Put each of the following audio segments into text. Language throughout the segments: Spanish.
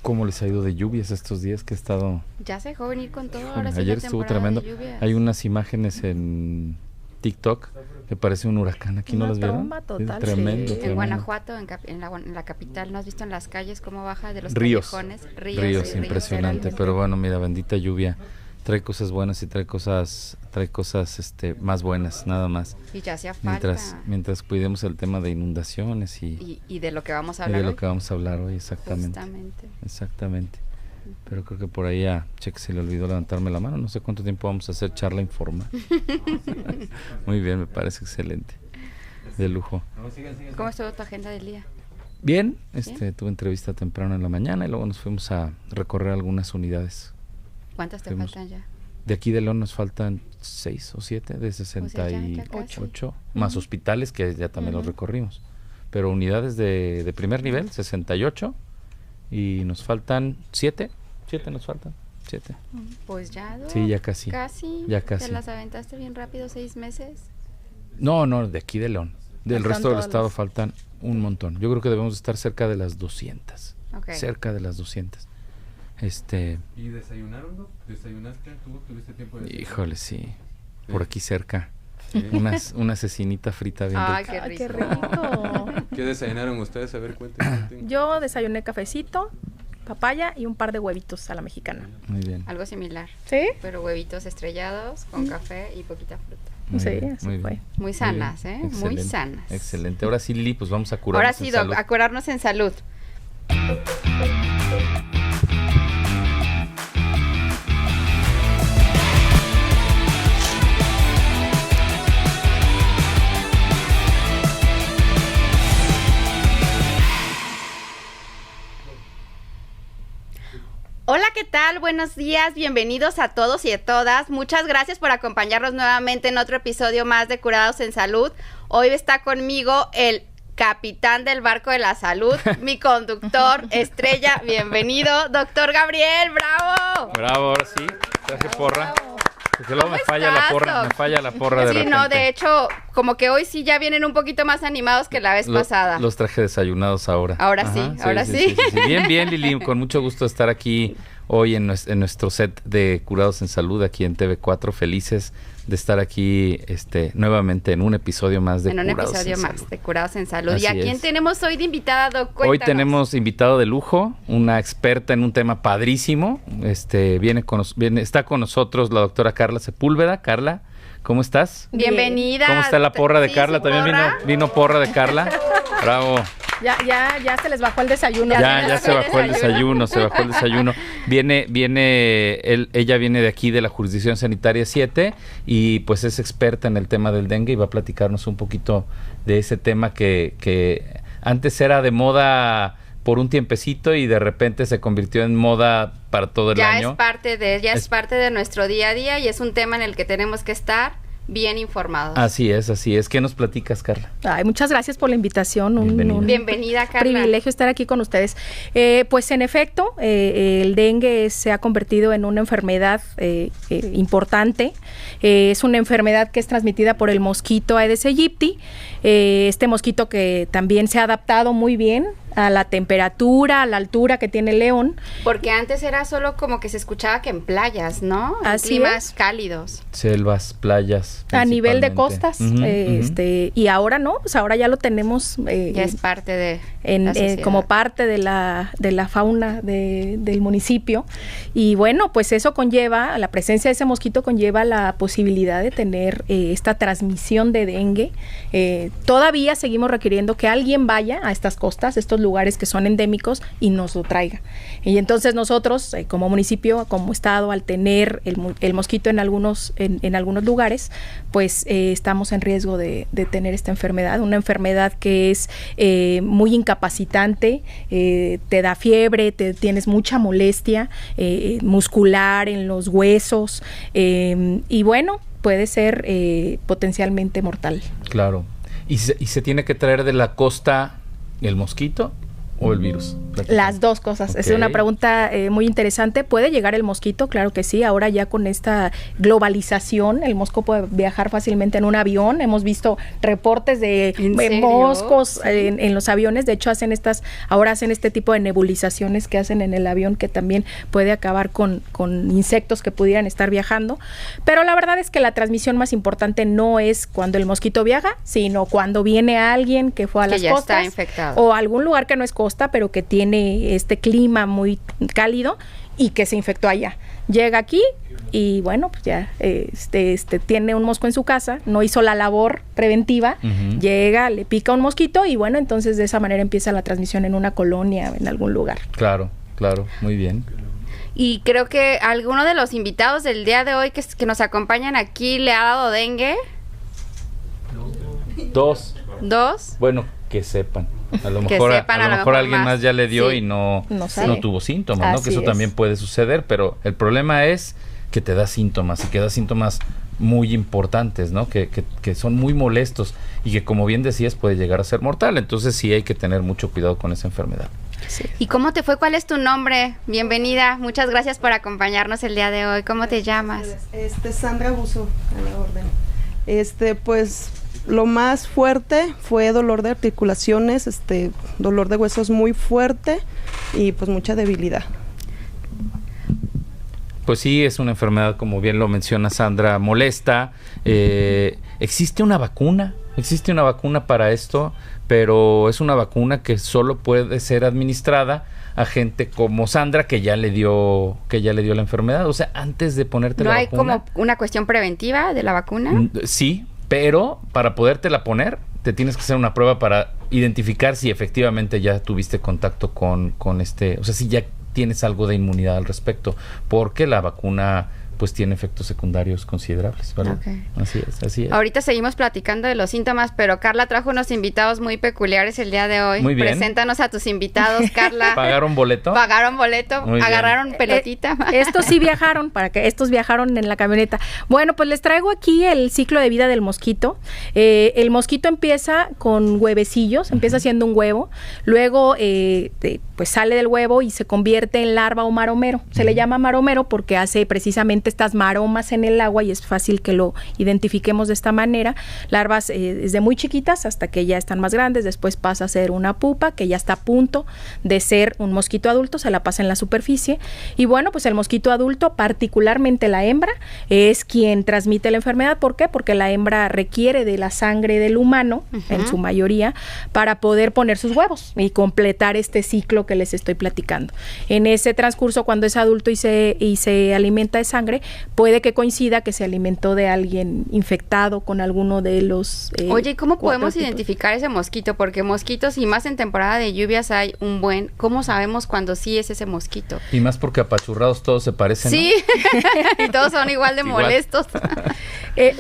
¿Cómo les ha ido de lluvias estos días que he estado? Ya se dejó venir con todo. Híjole, Ahora sí ayer la estuvo temporada tremendo. de lluvias. Hay unas imágenes en TikTok que parece un huracán. ¿Aquí no Una las vieron? tromba total, Tremendo, sí. En tremendo. Guanajuato, en la capital, ¿no has visto en las calles cómo baja de los Ríos. callejones? Ríos, impresionante. realmente. Pero bueno, mira, bendita lluvia. Trae cosas buenas y trae cosas más buenas, nada más. Y ya hacía falta. Mientras cuidemos el tema de inundaciones Y de lo que vamos a y hablar de lo hoy. que vamos a hablar hoy, exactamente. Justamente. Exactamente. Pero creo que por ahí a Cheque se le olvidó levantarme la mano. No sé cuánto tiempo vamos a hacer charla informal. Muy bien, me parece excelente. De lujo. ¿Cómo estuvo tu agenda del día? Bien, tuve entrevista temprano en la mañana y luego nos fuimos a recorrer algunas unidades. ¿Cuántas te faltan ya? De aquí de León nos faltan 6 o 7 de 68, más hospitales que ya también los recorrimos. Pero unidades de primer nivel, 68, y nos faltan 7 nos faltan, 7. Pues ya, Doc, Sí, ya casi. Ya casi. ¿Te las aventaste bien rápido, 6 meses? No, de aquí de León. Del resto del estado faltan un montón. Yo creo que debemos estar cerca de las 200. Okay. Cerca de las 200. ¿Y desayunaron, no? ¿Desayunaste? ¿Tuviste tiempo de desayunar? Híjole, sí. Por aquí cerca. Sí. Una cecinita frita bien rica. Ay, qué rico. ¿Qué desayunaron ustedes? A ver, cuéntenme. Yo desayuné cafecito, papaya y un par de huevitos a la mexicana. Muy bien. Algo similar. ¿Sí? Pero huevitos estrellados con café y poquita fruta. Muy sí, bien, así fue. Muy sanas, ¿eh? Excelente, muy sanas. Excelente. Ahora sí, Lili, pues vamos a curarnos. Ahora sí, Doc, a curarnos en salud. Hola, ¿qué tal? Buenos días, bienvenidos a todos y a todas. Muchas gracias por acompañarnos nuevamente en otro episodio más de Curados en Salud. Hoy está conmigo el capitán del barco de la salud, mi conductor estrella. Bienvenido, doctor Gabriel, ¡bravo! Bravo, ahora sí, traje porra. Porque luego me falla la porra de repente. Sí, no, de hecho, como que hoy sí ya vienen un poquito más animados que la vez pasada. Los traje desayunados ahora. Ahora sí. Bien, Lili, con mucho gusto estar aquí hoy en nuestro set de Curados en Salud, aquí en TV4, felices de estar aquí nuevamente en un episodio más de Curados en Salud. En un episodio más de Curados en Salud. Así ¿Y a quién tenemos hoy de invitada, Doc? Cuéntanos. Hoy tenemos invitado de lujo, una experta en un tema padrísimo. Está con nosotros la doctora Carla Sepúlveda. Carla, ¿cómo estás? Bienvenida. ¿Cómo está la porra de Carla? ¿También vino porra de Carla? Bravo. Ya se les bajó el desayuno. Ya se bajó el desayuno, Ella viene de aquí, de la jurisdicción sanitaria 7, y pues es experta en el tema del dengue y va a platicarnos un poquito de ese tema que antes era de moda por un tiempecito y de repente se convirtió en moda para todo el año. Es parte de nuestro día a día y es un tema en el que tenemos que estar bien informados. Así es. ¿Qué nos platicas, Carla? Ay, muchas gracias por la invitación. Bienvenida, Carla. Privilegio estar aquí con ustedes. Pues en efecto, el dengue se ha convertido en una enfermedad importante. Es una enfermedad que es transmitida por el mosquito Aedes aegypti. Este mosquito que también se ha adaptado muy bien a la temperatura, a la altura que tiene León. Porque antes era solo como que se escuchaba que en playas, ¿no? Así climas cálidos. Selvas, playas. A nivel de costas. Y ahora no, pues ahora ya lo tenemos. Ya es parte de como parte de la fauna del municipio. Y bueno, pues eso conlleva, la presencia de ese mosquito conlleva la posibilidad de tener esta transmisión de dengue. Todavía seguimos requiriendo que alguien vaya a estas costas, estos lugares que son endémicos, y nos lo traiga. Y entonces nosotros, como municipio, como estado, al tener el mosquito en algunos lugares, pues estamos en riesgo de tener esta enfermedad, una enfermedad que es muy incapacitante, te da fiebre, tienes mucha molestia muscular en los huesos, y bueno, puede ser potencialmente mortal. Claro. ¿Y se tiene que traer de la costa el mosquito? o el virus? Las dos cosas. Okay. Es una pregunta muy interesante. ¿Puede llegar el mosquito? Claro que sí. Ahora ya con esta globalización, el mosco puede viajar fácilmente en un avión. Hemos visto reportes de moscos ¿Sí? en los aviones. De hecho, ahora hacen este tipo de nebulizaciones que hacen en el avión, que también puede acabar con insectos que pudieran estar viajando. Pero la verdad es que la transmisión más importante no es cuando el mosquito viaja, sino cuando viene alguien que fue a las ya costas está infectado, o a algún lugar que no es costa, pero que tiene este clima muy cálido y que se infectó allá. Llega aquí y bueno, pues ya tiene un mosco en su casa, no hizo la labor preventiva, llega, le pica un mosquito y bueno, entonces de esa manera empieza la transmisión en una colonia, en algún lugar. Claro, muy bien. Y creo que alguno de los invitados del día de hoy que nos acompañan aquí le ha dado dengue. 2. Bueno, que sepan. A lo mejor, a lo mejor alguien más ya le dio y no tuvo síntomas, ¿no? Que eso también puede suceder, pero el problema es que te da síntomas y que da síntomas muy importantes, ¿no? Que son muy molestos y que, como bien decías, puede llegar a ser mortal. Entonces sí hay que tener mucho cuidado con esa enfermedad. Sí. ¿Y cómo te fue? ¿Cuál es tu nombre? Bienvenida. Muchas gracias por acompañarnos el día de hoy. ¿Cómo te llamas? Sandra Buzo, a la orden. Pues lo más fuerte fue dolor de articulaciones, dolor de huesos muy fuerte y pues mucha debilidad. Pues sí, es una enfermedad, como bien lo menciona Sandra, molesta. ¿Existe una vacuna? Existe una vacuna para esto, pero es una vacuna que solo puede ser administrada a gente como Sandra, que ya le dio la enfermedad. O sea, antes de ponerte la vacuna. ¿No hay como una cuestión preventiva de la vacuna? Sí, pero para podértela poner, te tienes que hacer una prueba para identificar si efectivamente ya tuviste contacto con o sea, si ya tienes algo de inmunidad al respecto, porque la vacuna pues tiene efectos secundarios considerables, ¿verdad? Okay. Así es. Ahorita seguimos platicando de los síntomas, pero Carla trajo unos invitados muy peculiares el día de hoy. Muy bien. Preséntanos a tus invitados, Carla. ¿Pagaron boleto? Pagaron boleto, Muy agarraron bien. pelotita. Estos sí viajaron, estos viajaron en la camioneta. Bueno, pues les traigo aquí el ciclo de vida del mosquito. El mosquito empieza con huevecillos, empieza haciendo un huevo, luego pues sale del huevo y se convierte en larva o maromero. Se le llama maromero porque hace precisamente estas maromas en el agua y es fácil que lo identifiquemos de esta manera. Larvas desde muy chiquitas hasta que ya están más grandes, después pasa a ser una pupa que ya está a punto de ser un mosquito adulto, se la pasa en la superficie y bueno, pues el mosquito adulto, particularmente la hembra, es quien transmite la enfermedad. ¿Por qué? Porque la hembra requiere de la sangre del humano, en su mayoría, para poder poner sus huevos y completar este ciclo que les estoy platicando. En ese transcurso, cuando es adulto y se alimenta de sangre, puede que coincida que se alimentó de alguien infectado con alguno de los... Oye, ¿y cómo podemos tipos? identificar ese mosquito? Porque mosquitos, y más en temporada de lluvias hay un buen... ¿Cómo sabemos cuando sí es ese mosquito? Y más porque apachurrados todos se parecen, Sí, ¿no? Y todos son igual de molestos.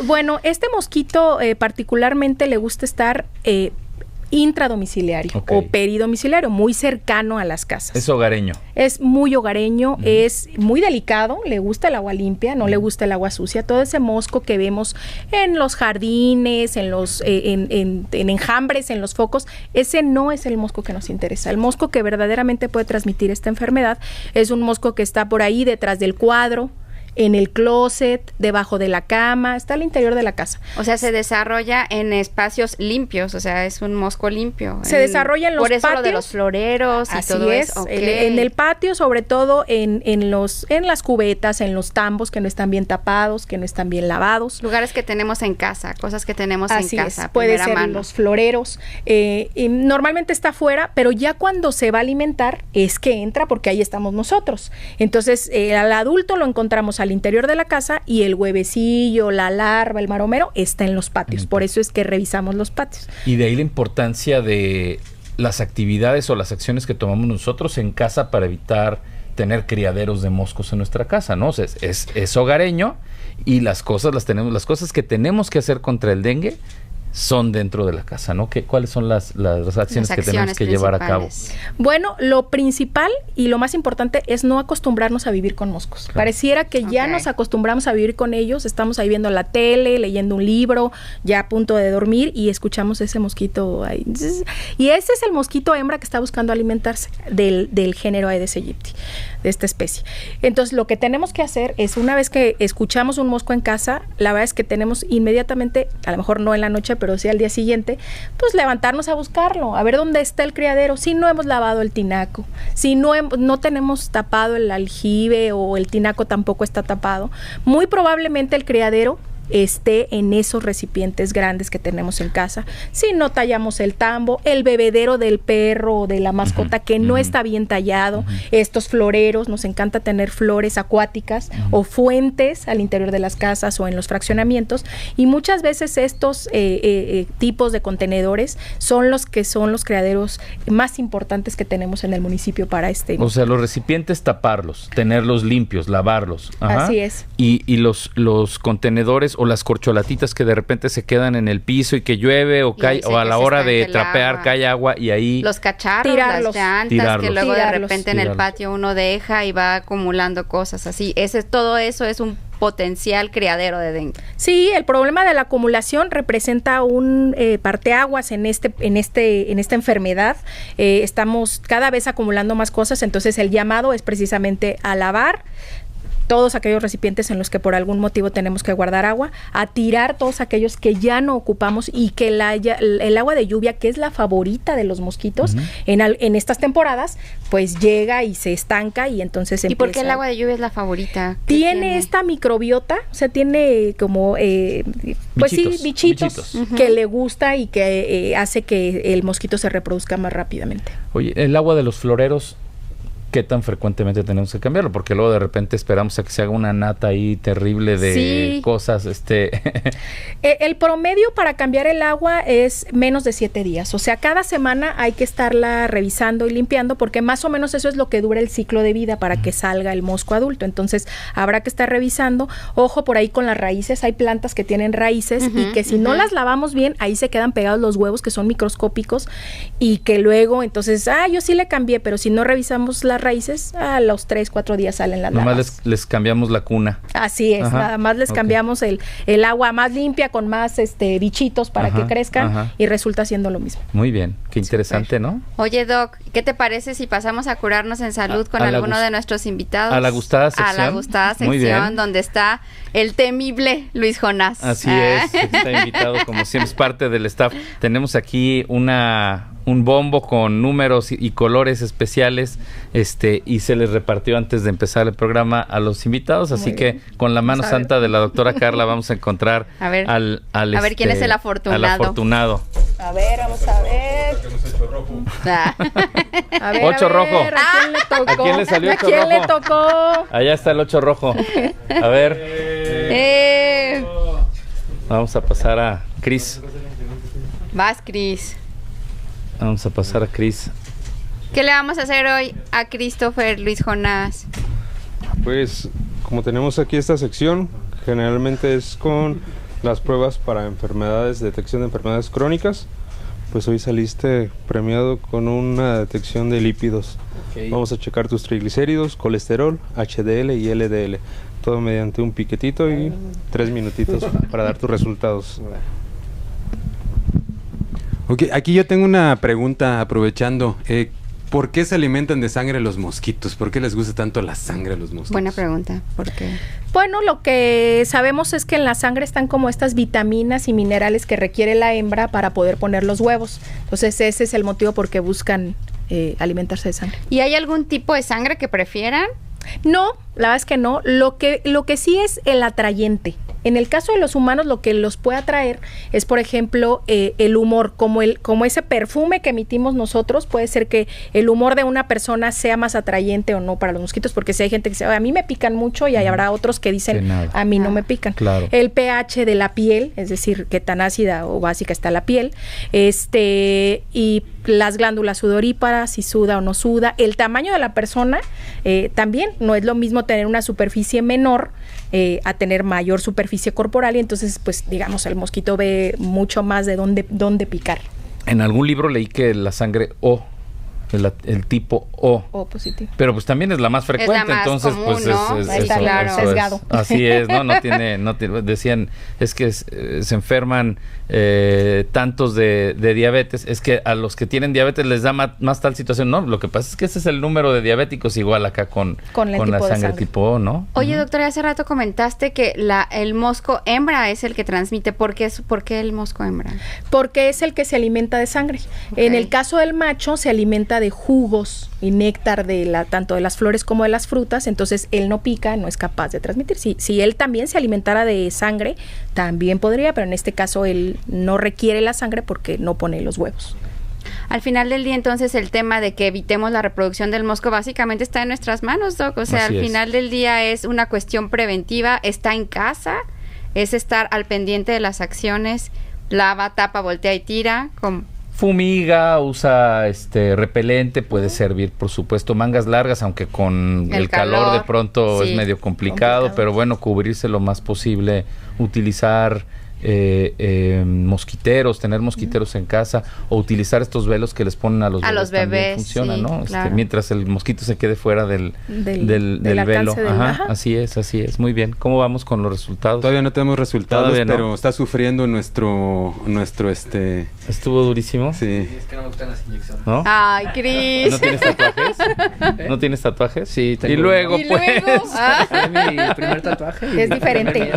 Bueno, este mosquito particularmente le gusta estar... intradomiciliario o peridomiciliario, muy cercano a las casas. Es hogareño. Es muy hogareño, es muy delicado, le gusta el agua limpia, no le gusta el agua sucia. Todo ese mosco que vemos en los jardines, en los en enjambres, en los focos, ese no es el mosco que nos interesa. El mosco que verdaderamente puede transmitir esta enfermedad es un mosco que está por ahí detrás del cuadro, en el closet, debajo de la cama, está al interior de la casa. O sea, se desarrolla en espacios limpios, o sea, es un mosco limpio. Se desarrolla en los patios. Por eso lo de los floreros y así todo es, eso. Okay. En el patio, sobre todo en las cubetas, en los tambos que no están bien tapados, que no están bien lavados. Lugares que tenemos en casa, cosas que tenemos así en casa. Es, puede ser mano. Los floreros. Y normalmente está afuera, pero ya cuando se va a alimentar es que entra porque ahí estamos nosotros. Entonces, al adulto lo encontramos al interior de la casa y el huevecillo, la larva, el maromero está en los patios. Por eso es que revisamos los patios. Y de ahí la importancia de las actividades o las acciones que tomamos nosotros en casa para evitar tener criaderos de moscos en nuestra casa, ¿no? O sea, es hogareño y las cosas que tenemos que hacer contra el dengue son dentro de la casa, ¿no? ¿Cuáles son las acciones que tenemos que llevar a cabo? Bueno, lo principal y lo más importante es no acostumbrarnos a vivir con moscos. Claro. Pareciera que ya nos acostumbramos a vivir con ellos, estamos ahí viendo la tele, leyendo un libro, ya a punto de dormir y escuchamos ese mosquito ahí. Y ese es el mosquito hembra que está buscando alimentarse del género Aedes aegypti, de esta especie. Entonces, lo que tenemos que hacer es, una vez que escuchamos un mosco en casa, la verdad es que tenemos inmediatamente, a lo mejor no en la noche, pero sí al día siguiente, pues levantarnos a buscarlo, a ver dónde está el criadero, si no hemos lavado el tinaco, si no tenemos tapado el aljibe o el tinaco tampoco está tapado, muy probablemente el criadero esté en esos recipientes grandes que tenemos en casa. Si no tallamos el tambo, el bebedero del perro o de la mascota que no está bien tallado, estos floreros, nos encanta tener flores acuáticas o fuentes al interior de las casas o en los fraccionamientos, y muchas veces estos tipos de contenedores son los criaderos más importantes que tenemos en el municipio para este. O sea, los recipientes taparlos, tenerlos limpios, lavarlos. Ajá. Así es. Y los contenedores o las corcholatitas que de repente se quedan en el piso y que llueve o cae, o a la hora de trapear cae agua y ahí los cacharros, las llantas que luego de repente en el patio uno deja y va acumulando cosas así. Todo eso es un potencial criadero de dengue. Sí, el problema de la acumulación representa un parteaguas en esta enfermedad. Estamos cada vez acumulando más cosas, entonces el llamado es precisamente a lavar todos aquellos recipientes en los que por algún motivo tenemos que guardar agua, a tirar todos aquellos que ya no ocupamos y que el agua de lluvia, que es la favorita de los mosquitos, en estas temporadas, pues llega y se estanca y entonces empieza. ¿Y por qué el agua de lluvia es la favorita? Tiene esta microbiota, o sea, tiene como, bichitos. Que le gusta y que hace que el mosquito se reproduzca más rápidamente. Oye, el agua de los floreros, ¿qué tan frecuentemente tenemos que cambiarlo? Porque luego de repente esperamos a que se haga una nata ahí terrible de cosas. El promedio para cambiar el agua es menos de 7 días. O sea, cada semana hay que estarla revisando y limpiando porque más o menos eso es lo que dura el ciclo de vida para que salga el mosco adulto. Entonces, habrá que estar revisando. Ojo por ahí con las raíces. Hay plantas que tienen raíces y que si no las lavamos bien, ahí se quedan pegados los huevos que son microscópicos y que luego, entonces, yo sí le cambié, pero si no revisamos las raíces, a los 3-4 días salen las lavas. Nomás les cambiamos la cuna. Así es, nada más les cambiamos el agua más limpia con más bichitos para que crezcan y resulta siendo lo mismo. Muy bien, qué interesante, ¿no? Oye, Doc, ¿qué te parece si pasamos a curarnos en salud con alguno de nuestros invitados? A la gustada sección. A la gustada sección donde está el temible Luis Jonás. Así es, está invitado como siempre, es parte del staff. Tenemos aquí un bombo con números y colores especiales, y se les repartió antes de empezar el programa a los invitados, así que con la mano santa de la doctora Carla vamos a encontrar a ver quién es el afortunado. A ver, vamos a ver. A ver, 8 rojo. ¿A quién le tocó? ¿A quién le salió 8 rojo? ¿A quién le tocó? Allá está el 8 rojo. A ver. Vamos a pasar a Cris. Vas, Cris. Vamos a pasar a Cris. ¿Qué le vamos a hacer hoy a Christopher Luis Jonás? Pues como tenemos aquí esta sección, generalmente es con las pruebas para detección de enfermedades crónicas. Pues hoy saliste premiado con una detección de lípidos. Okay. Vamos a checar tus triglicéridos, colesterol, HDL y LDL. Todo mediante un piquetito y 3 minutitos para dar tus resultados. Ok, aquí yo tengo una pregunta aprovechando. ¿Por qué se alimentan de sangre los mosquitos? ¿Por qué les gusta tanto la sangre a los mosquitos? Buena pregunta. ¿Por qué? Bueno, lo que sabemos es que en la sangre están como estas vitaminas y minerales que requiere la hembra para poder poner los huevos. Entonces ese es el motivo por qué buscan alimentarse de sangre. ¿Y hay algún tipo de sangre que prefieran? No, la verdad es que no. Lo que sí es el atrayente. En el caso de los humanos, lo que los puede atraer es, por ejemplo, el humor, como ese perfume que emitimos nosotros. Puede ser que el humor de una persona sea más atrayente o no para los mosquitos, porque si hay gente que dice, a mí me pican mucho, y habrá otros que dicen, a mí no me pican. Claro. El pH de la piel, es decir, qué tan ácida o básica está la piel, y las glándulas sudoríparas, si suda o no suda, el tamaño de la persona, también no es lo mismo tener una superficie menor a tener mayor superficie corporal y entonces, pues, digamos, el mosquito ve mucho más de dónde picar. En algún libro leí que la sangre O, el tipo O. O positivo. Pero pues también es la más frecuente, es la más entonces común, pues ¿no? Ahí está, claro. Sesgado. Así es, ¿no? No tiene, decían, es que se enferman tantos de diabetes, es que a los que tienen diabetes les da más tal situación, ¿no? Lo que pasa es que ese es el número de diabéticos igual acá con la sangre tipo O, ¿no? Oye, doctora, hace rato comentaste que el mosco hembra es el que transmite. ¿Por qué el mosco hembra? Porque es el que se alimenta de sangre. Okay. En el caso del macho se alimenta de jugos y néctar tanto de las flores como de las frutas, entonces él no pica, no es capaz de transmitir. Si él también se alimentara de sangre, también podría, pero en este caso él no requiere la sangre porque no pone los huevos. Al final del día, entonces, el tema de que evitemos la reproducción del mosco básicamente está en nuestras manos, Doc. O sea, al final del día es una cuestión preventiva, está en casa, es estar al pendiente de las acciones, lava, tapa, voltea y tira, fumiga, usa repelente, puede servir, por supuesto, mangas largas, aunque con el calor de pronto es medio complicado, pero bueno, cubrirse lo más posible, utilizar mosquiteros, tener mosquiteros en casa o utilizar estos velos que les ponen a los bebés funciona, ¿no? Claro. Mientras el mosquito se quede fuera del velo. Así es, muy bien. ¿Cómo vamos con los resultados? Todavía no tenemos resultados, pero está sufriendo nuestro ¿Estuvo durísimo? Sí. Es que no me gustan las inyecciones. ¿No? Ay, Cris. ¿No tienes tatuajes? ¿No tienes tatuajes? Sí, tengo. Y luego, Fue mi primer tatuaje. Es diferente.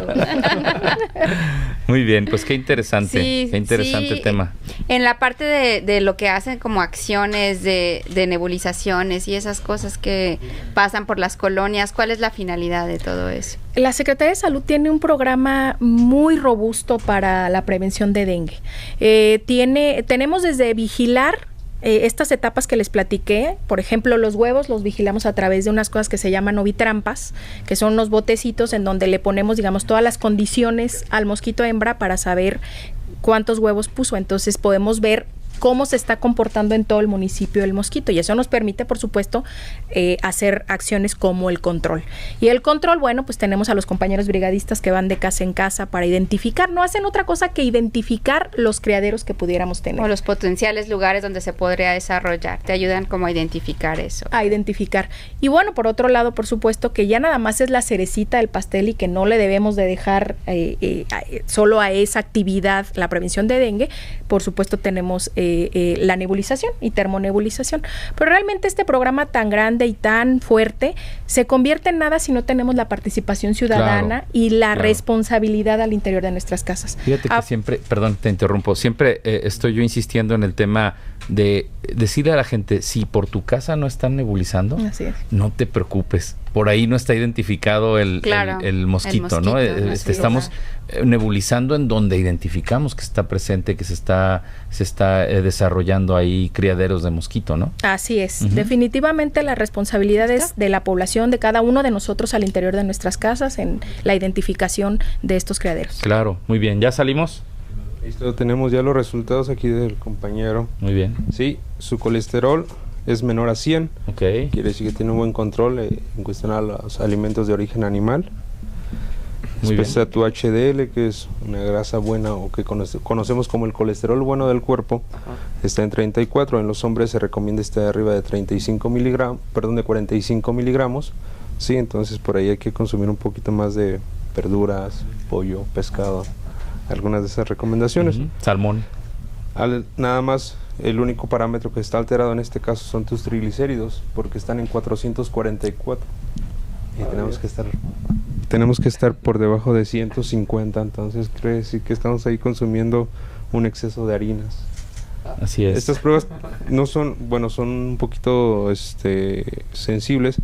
Muy bien, pues qué interesante tema. En la parte de lo que hacen como acciones de nebulizaciones y esas cosas que pasan por las colonias, ¿cuál es la finalidad de todo eso? La Secretaría de Salud tiene un programa muy robusto para la prevención de dengue. Tenemos desde vigilar estas etapas que les platiqué, por ejemplo, los huevos los vigilamos a través de unas cosas que se llaman ovitrampas, que son unos botecitos en donde le ponemos, digamos, todas las condiciones al mosquito hembra para saber cuántos huevos puso. Entonces podemos ver cómo se está comportando en todo el municipio el mosquito y eso nos permite, por supuesto, hacer acciones como el control. Y el control, bueno, pues tenemos a los compañeros brigadistas que van de casa en casa para identificar, no hacen otra cosa que identificar los criaderos que pudiéramos tener. O los potenciales lugares donde se podría desarrollar, te ayudan como a identificar eso. A identificar. Y bueno, por otro lado, por supuesto, que ya nada más es la cerecita del pastel y que no le debemos de dejar solo a esa actividad la prevención de dengue. Por supuesto, tenemos la nebulización y termonebulización. Pero realmente este programa tan grande y tan fuerte se convierte en nada si no tenemos la participación ciudadana y la responsabilidad al interior de nuestras casas. Fíjate que siempre, perdón, te interrumpo, siempre estoy yo insistiendo en el tema de decirle a la gente, si por tu casa no están nebulizando, no te preocupes, por ahí no está identificado el mosquito, ¿no? Estamos nebulizando en donde identificamos que está presente, que se está desarrollando ahí criaderos de mosquito, ¿no? Así es. Definitivamente la responsabilidad es de la población, de cada uno de nosotros al interior de nuestras casas en la identificación de estos criaderos. Claro, muy bien. ¿Ya salimos? Listo, tenemos ya los resultados aquí del compañero. Muy bien. Sí, su colesterol es menor a 100. Ok. Quiere decir que tiene un buen control en cuestión a los alimentos de origen animal. Muy Después está tu HDL, que es una grasa buena o que conocemos como el colesterol bueno del cuerpo. Está en 34. En los hombres se recomienda estar arriba de 45 miligramos, de 45 miligramos. Sí, entonces por ahí hay que consumir un poquito más de verduras, pollo, pescado, algunas de esas recomendaciones. Salmón. Nada más, el único parámetro que está alterado en este caso son tus triglicéridos, porque están en 444. Y tenemos que estar por debajo de 150, entonces quiere decir que estamos ahí consumiendo un exceso de harinas. Así es. Estas pruebas no son, son un poquito sensibles,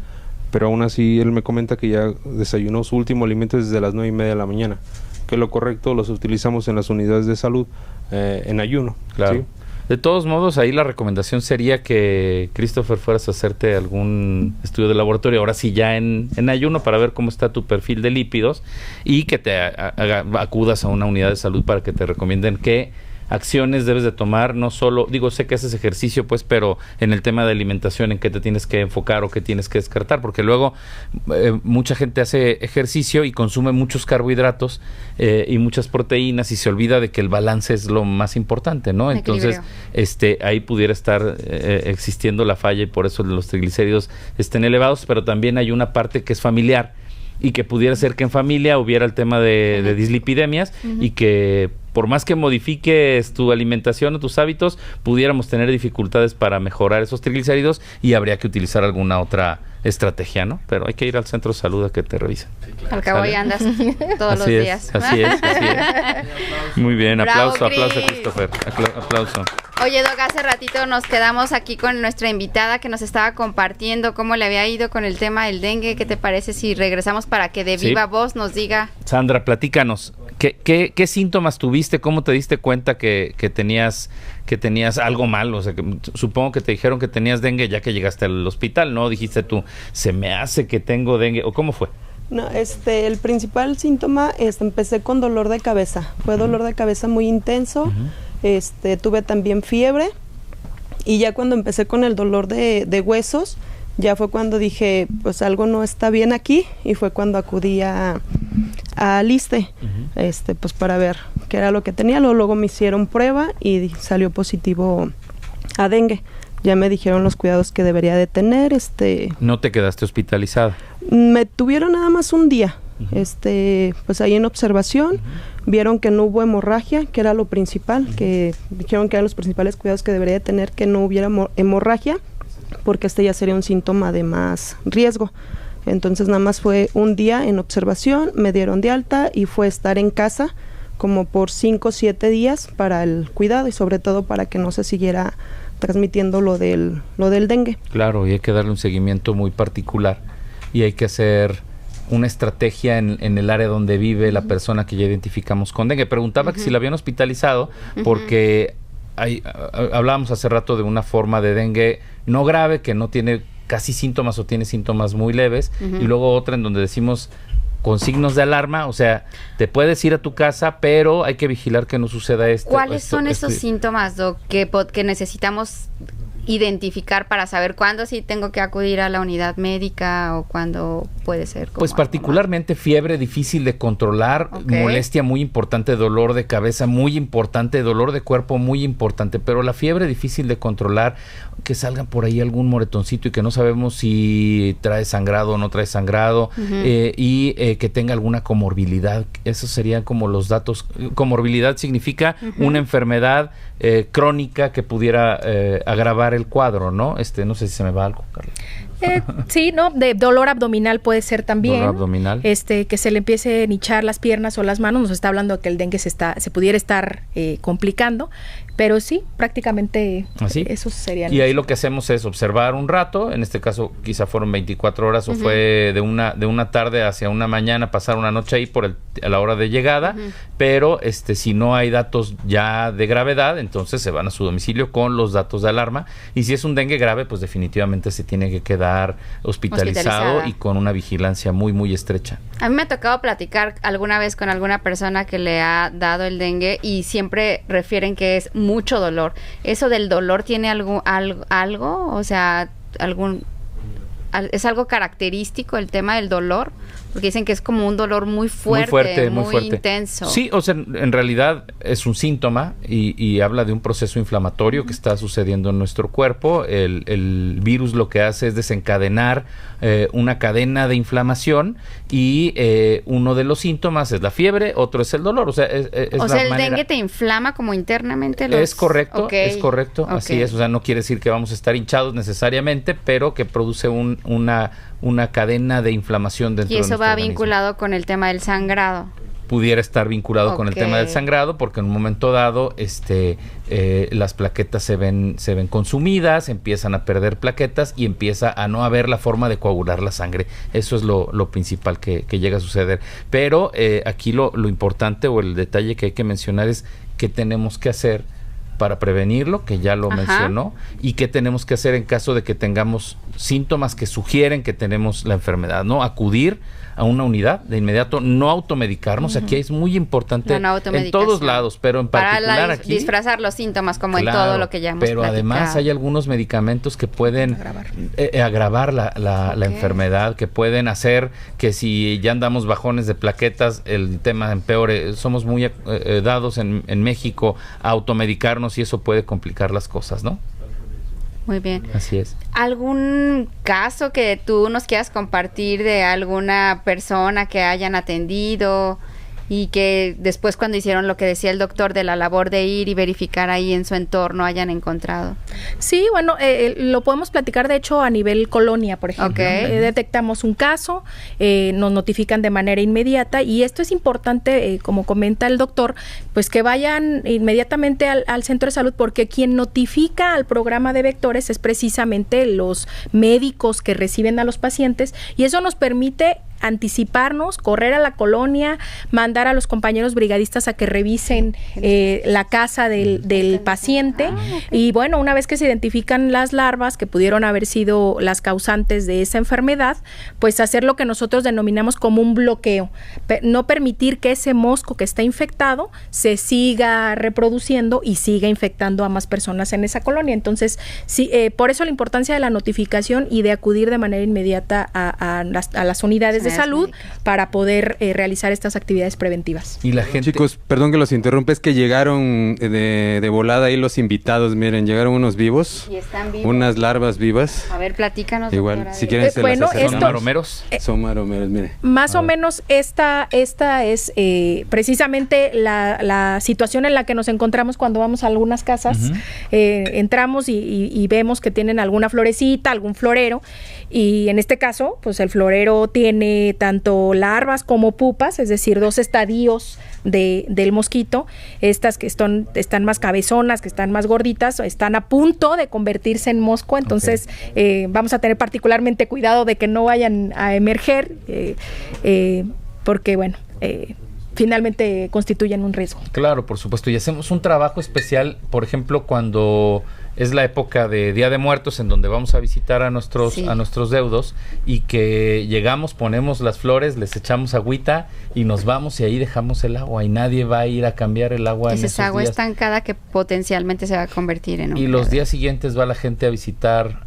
pero aún así él me comenta que ya desayunó su último alimento desde las 9:30 de la mañana, que lo correcto los utilizamos en las unidades de salud en ayuno. Claro. ¿Sí? De todos modos, ahí la recomendación sería que, Christopher, fueras a hacerte algún estudio de laboratorio, ahora sí ya en ayuno, para ver cómo está tu perfil de lípidos y que te acudas a una unidad de salud para que te recomienden qué acciones debes de tomar, no solo, digo, sé que haces ejercicio, pues, pero en el tema de alimentación, en qué te tienes que enfocar o qué tienes que descartar, porque luego mucha gente hace ejercicio y consume muchos carbohidratos y muchas proteínas y se olvida de que el balance es lo más importante, ¿no? Entonces, ahí pudiera estar existiendo la falla y por eso los triglicéridos estén elevados, pero también hay una parte que es familiar y que pudiera ser que en familia hubiera el tema de dislipidemias y que por más que modifiques tu alimentación o tus hábitos, pudiéramos tener dificultades para mejorar esos triglicéridos y habría que utilizar alguna otra estrategia, ¿no? Pero hay que ir al centro de salud a que te revisen. Al cabo ahí andas todos los días. Así es. Muy bien, aplauso, Christopher. Aplauso. Oye, Doc, hace ratito nos quedamos aquí con nuestra invitada que nos estaba compartiendo cómo le había ido con el tema del dengue. ¿Qué te parece si regresamos para que de viva voz nos diga? Sandra, platícanos. ¿Qué síntomas tuviste? ¿Cómo te diste cuenta que tenías algo mal? O sea, supongo que te dijeron que tenías dengue ya que llegaste al hospital, ¿no? Dijiste tú, se me hace que tengo dengue, ¿o cómo fue? No, el principal síntoma, empecé con dolor de cabeza. Fue dolor de cabeza muy intenso. Tuve también fiebre. Y ya cuando empecé con el dolor de huesos, ya fue cuando dije, pues algo no está bien aquí. Y fue cuando acudí al ISSSTE, pues para ver qué era lo que tenía. Luego me hicieron prueba y salió positivo a dengue. Ya me dijeron los cuidados que debería de tener. ¿No te quedaste hospitalizada? Me tuvieron nada más un día. Pues ahí en observación, vieron que no hubo hemorragia, que era lo principal, que dijeron que eran los principales cuidados que debería de tener, que no hubiera hemorragia, porque ya sería un síntoma de más riesgo. Entonces nada más fue un día en observación, me dieron de alta y fue estar en casa como por 5 o 7 días para el cuidado y sobre todo para que no se siguiera transmitiendo lo del dengue. Claro, y hay que darle un seguimiento muy particular y hay que hacer una estrategia en el área donde vive la persona que ya identificamos con dengue. Preguntaba que si la habían hospitalizado porque hablábamos hace rato de una forma de dengue no grave que no tiene casi síntomas o tiene síntomas muy leves y luego otra en donde decimos con signos de alarma, o sea, te puedes ir a tu casa, pero hay que vigilar que no suceda esto. ¿Cuáles son esos síntomas, Doc, que necesitamos identificar para saber cuándo sí tengo que acudir a la unidad médica o cuándo puede ser? Pues particularmente fiebre difícil de controlar, molestia muy importante, dolor de cabeza muy importante, dolor de cuerpo muy importante, pero la fiebre difícil de controlar, que salga por ahí algún moretoncito y que no sabemos si trae sangrado o no trae sangrado y que tenga alguna comorbilidad. Esos serían como los datos. Comorbilidad significa una enfermedad crónica que pudiera agravar el cuadro, ¿no? No sé si se me va algo, Carla. Sí, ¿no? De dolor abdominal puede ser también. Dolor abdominal. Que se le empiece a hinchar las piernas o las manos. Nos está hablando de que el dengue se pudiera estar complicando. Pero sí, prácticamente esos serían. Y ahí lo que hacemos es observar un rato, en este caso quizá fueron 24 horas o fue de una tarde hacia una mañana, pasar una noche ahí a la hora de llegada, pero si no hay datos ya de gravedad, entonces se van a su domicilio con los datos de alarma, y si es un dengue grave, pues definitivamente se tiene que quedar hospitalizado y con una vigilancia muy, muy estrecha. A mí me ha tocado platicar alguna vez con alguna persona que le ha dado el dengue y siempre refieren que es mucho dolor. ¿Eso del dolor tiene algo? O sea, ¿es algo característico el tema del dolor? Porque dicen que es como un dolor muy fuerte, muy intenso. Sí, o sea, en realidad es un síntoma y habla de un proceso inflamatorio que está sucediendo en nuestro cuerpo. El virus lo que hace es desencadenar una cadena de inflamación y uno de los síntomas es la fiebre, otro es el dolor. O sea, el dengue te inflama como internamente. Es correcto, así es. O sea, no quiere decir que vamos a estar hinchados necesariamente, pero que produce una cadena de inflamación dentro de nuestro organismo. ¿Y eso va vinculado con el tema del sangrado? Pudiera estar vinculado con el tema del sangrado, porque en un momento dado las plaquetas se ven consumidas, empiezan a perder plaquetas y empieza a no haber la forma de coagular la sangre. Eso es lo principal que llega a suceder. Pero aquí lo importante o el detalle que hay que mencionar es qué tenemos que hacer para prevenirlo, que ya lo Ajá. mencionó, y qué tenemos que hacer en caso de que tengamos síntomas que sugieren que tenemos la enfermedad, ¿no? Acudir a una unidad de inmediato, no automedicarnos. Aquí es muy importante No en todos lados, pero en particular aquí disfrazar los síntomas, como en claro, todo lo que ya hemos pero platicado. además hay algunos medicamentos que pueden agravar la Ok. enfermedad, que pueden hacer que si ya andamos bajones de plaquetas, el tema empeore. Somos muy dados en México a automedicarnos y eso puede complicar las cosas, ¿no? Muy bien. Así es. ¿Algún caso que tú nos quieras compartir de alguna persona que hayan atendido y que después, cuando hicieron lo que decía el doctor de la labor de ir y verificar ahí en su entorno, hayan encontrado? Sí, bueno, lo podemos platicar de hecho a nivel colonia, por ejemplo. Ok. Detectamos un caso, nos notifican de manera inmediata y esto es importante, como comenta el doctor, pues que vayan inmediatamente al centro de salud, porque quien notifica al programa de vectores es precisamente los médicos que reciben a los pacientes, y eso nos permite anticiparnos, correr a la colonia, mandar a los compañeros brigadistas a que revisen la casa del paciente. Y bueno, una vez que se identifican las larvas que pudieron haber sido las causantes de esa enfermedad, pues hacer lo que nosotros denominamos como un bloqueo, no permitir que ese mosco que está infectado se siga reproduciendo y siga infectando a más personas en esa colonia. Entonces, sí, por eso la importancia de la notificación y de acudir de manera inmediata a las unidades de salud para poder realizar estas actividades preventivas. Y la gente... Chicos, perdón que los interrumpa, es que llegaron de volada ahí los invitados, miren, llegaron unos vivos, Y están vivos. unas larvas vivas. A ver, platícanos. Igual, doctora, si de- quieren se bueno, las acercamos. ¿Son esto- maromeros? Son maromeros, mire. Más o menos esta es precisamente la situación en la que nos encontramos cuando vamos a algunas casas. Ujú. Entramos y vemos que tienen alguna florecita, algún florero, y en este caso, pues el florero tiene tanto larvas como pupas, es decir, dos estadios del mosquito. Estas que están más cabezonas, que están más gorditas, están a punto de convertirse en mosco, entonces vamos a tener particularmente cuidado de que no vayan a emerger, porque bueno, finalmente constituyen un riesgo. Claro, por supuesto. Y hacemos un trabajo especial, por ejemplo, cuando es la época de Día de Muertos, en donde vamos a visitar a nuestros deudos, y que llegamos, ponemos las flores, les echamos agüita y nos vamos, y ahí dejamos el agua y nadie va a ir a cambiar el agua en Esa esos es agua días. estancada que potencialmente se va a convertir en un Y los cadáver. días siguientes va la gente a visitar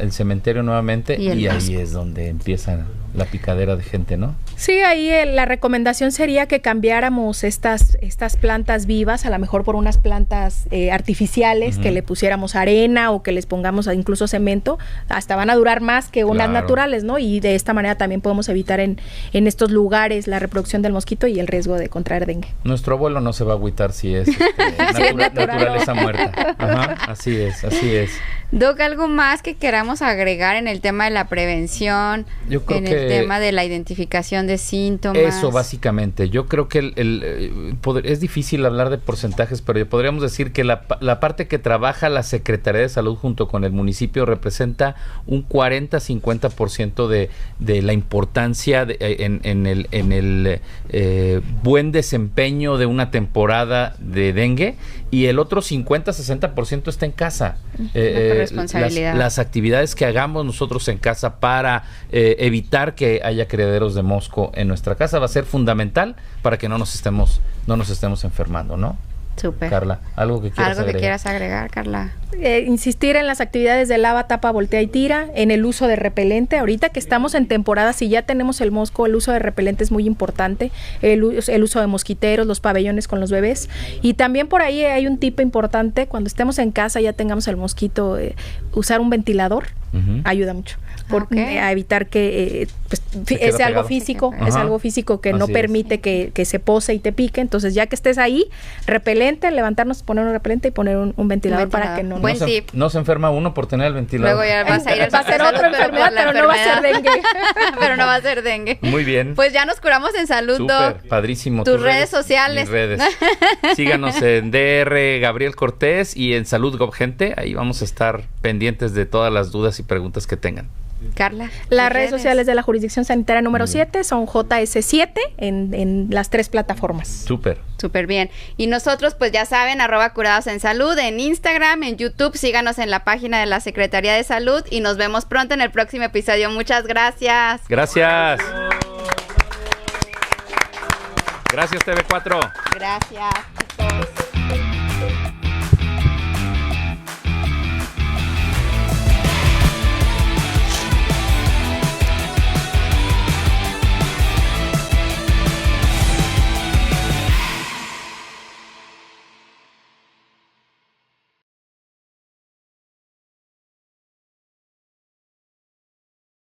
el cementerio nuevamente, Y el y ahí mosco. es donde empieza la picadera de gente, ¿no? Sí, ahí la recomendación sería que cambiáramos estas plantas vivas, a lo mejor por unas plantas artificiales, Ujú. que le pusiéramos arena o que les pongamos incluso cemento, hasta van a durar más que unas Claro. naturales, ¿no? Y de esta manera también podemos evitar en estos lugares la reproducción del mosquito y el riesgo de contraer dengue. Nuestro abuelo no se va a agüitar si es es natural. naturaleza muerta. Ajá, así es, así es. Doc, ¿algo más que queramos agregar en el tema de la prevención, Yo creo en que el tema de la identificación de síntomas? eso básicamente. Yo creo que es difícil hablar de porcentajes, pero podríamos decir que la parte que trabaja la Secretaría de Salud junto con el municipio representa un 40-50% de la importancia en el buen desempeño de una temporada de dengue, y el otro 50-60% está en casa. Responsabilidad. Las actividades que hagamos nosotros en casa para evitar que haya criaderos de mosco en nuestra casa va a ser fundamental para que no nos estemos enfermando, ¿no? Súper. Carla, algo que quieras ¿Algo que agregar. quieras agregar, Carla? Insistir en las actividades de lava, tapa, voltea y tira, en el uso de repelente. Ahorita que estamos en temporada, si ya tenemos el mosco, el uso de repelente es muy importante, el uso de mosquiteros, los pabellones con los bebés, y también por ahí hay un tip importante: cuando estemos en casa, ya tengamos el mosquito, usar un ventilador. Ujú. Ayuda mucho Ok. a evitar que queda es algo pegado. físico, Ajá. es algo físico que no Así es. permite que se pose y te pique. Entonces, ya que estés ahí, repelente, levantarnos, poner un repelente y poner un ventilador para que no Buen no se, tip. no se enferma uno por tener el ventilador. Luego ya vas a ir al Va a ser centro de otra salud, pero enfermedad, por la pero no va a ser enfermedad. dengue. Pero no va a ser dengue. Muy bien. Pues ya nos curamos en salud, Doc. Súper, padrísimo. Tus redes sociales. Mis redes. Síganos en DR Gabriel Cortés y en Salud Gov Gente. Ahí vamos a estar pendientes de todas las dudas y preguntas que tengan. Carla. Las redes sociales de la jurisdicción sanitaria número 7 son JS7 en las 3 plataformas. Súper bien. Y nosotros, pues ya saben, @Curados en Salud en Instagram, en YouTube, síganos en la página de la Secretaría de Salud y nos vemos pronto en el próximo episodio. Muchas gracias. Gracias. Gracias, TV4. Gracias.